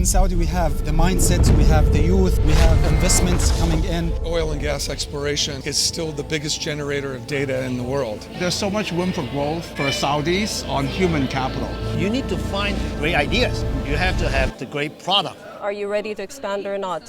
Saudi, we have the mindset, we have the youth, we have investments coming in. Oil and gas exploration is still the biggest generator of data in the world. There's so much room for growth for Saudis on human capital. You need to find great ideas. You have to have the great product. Are you ready to expand or not?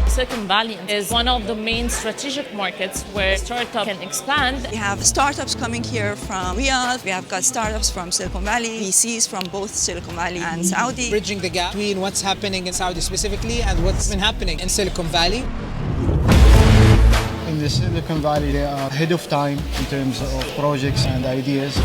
Silicon Valley is one of the main strategic markets where startups can expand. We have startups coming here from Riyadh. We have got startups from Silicon Valley, VCs from both Silicon Valley and Saudi. Bridging the gap between what's happening in Saudi specifically and what's been happening in Silicon Valley. In the Silicon Valley, they are ahead of time in terms of projects and ideas.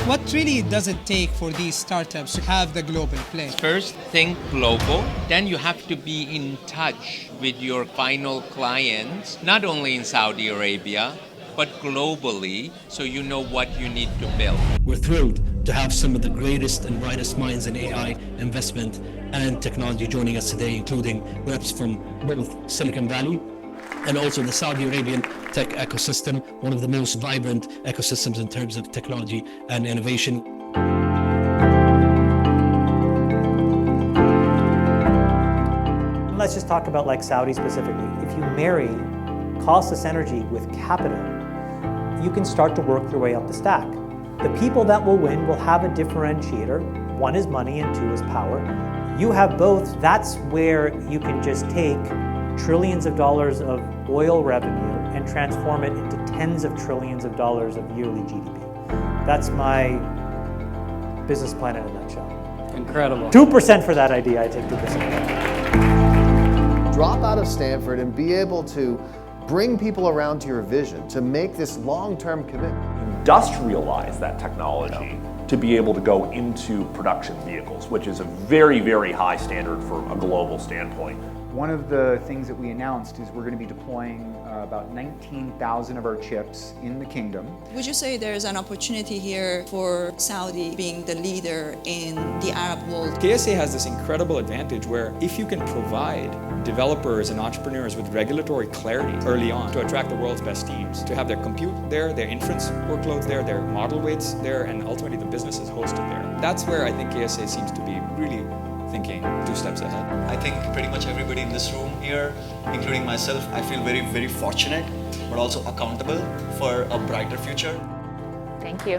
What really does it take for these startups to have the global play? First, think global. Then you have to be in touch with your final clients, not only in Saudi Arabia, but globally, so you know what you need to build. We're thrilled to have some of the greatest and brightest minds in AI investment and technology joining us today, including reps from both Silicon Valley and also the Saudi Arabian tech ecosystem, one of the most vibrant ecosystems in terms of technology and innovation. Let's just talk about like Saudi specifically. If you marry costless energy with capital, you can start to work your way up the stack. The people that will win will have a differentiator. One is money and two is power. You have both. That's where you can just take trillions of dollars of oil revenue and transform it into tens of trillions of dollars of yearly GDP. That's my business plan in a nutshell. Incredible. 2% for that idea, I take 2%. Drop out of Stanford and be able to bring people around to your vision, to make this long-term commitment. Industrialize that technology to be able to go into production vehicles, which is a very, very high standard from a global standpoint. One of the things that we announced is we're going to be deploying about 19,000 of our chips in the kingdom. Would you say there's an opportunity here for Saudi being the leader in the Arab world? KSA has this incredible advantage where if you can provide developers and entrepreneurs with regulatory clarity early on to attract the world's best teams, to have their compute there, their inference workloads there, their model weights there, and ultimately the business is hosted there. That's where I think KSA seems to be really thinking 2 steps ahead. I think pretty much everybody in this room here, including myself, I feel very, very fortunate, but also accountable for a brighter future. Thank you.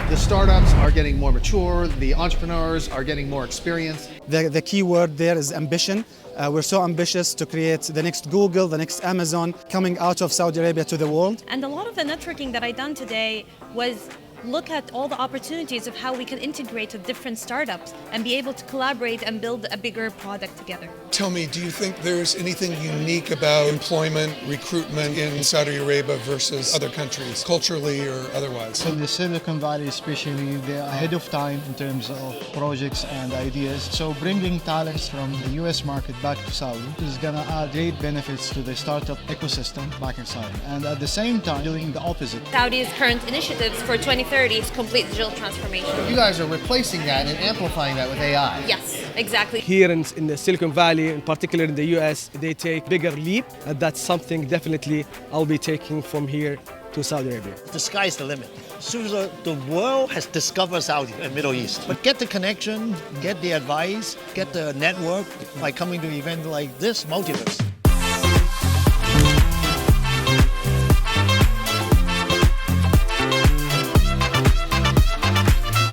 The startups are getting more mature, the entrepreneurs are getting more experience. The key word there is ambition. We're so ambitious to create the next Google, the next Amazon coming out of Saudi Arabia to the world. And a lot of the networking that I done today was look at all the opportunities of how we can integrate with different startups and be able to collaborate and build a bigger product together. Tell me, do you think there's anything unique about employment, recruitment in Saudi Arabia versus other countries, culturally or otherwise? In the Silicon Valley especially, they're ahead of time in terms of projects and ideas. So bringing talents from the US market back to Saudi is going to add great benefits to the startup ecosystem back in Saudi. And at the same time, doing the opposite. Saudi's current initiatives for 2030 is complete digital transformation. You guys are replacing that and amplifying that with AI. Yes, exactly. Here in the Silicon Valley, in particular in the US, they take bigger leap, and that's something definitely I'll be taking from here to Saudi Arabia. The sky's the limit. Soon as the world has discovered Saudi and Middle East. But get the connection, get the advice, get the network by coming to an event like this, Multiverse.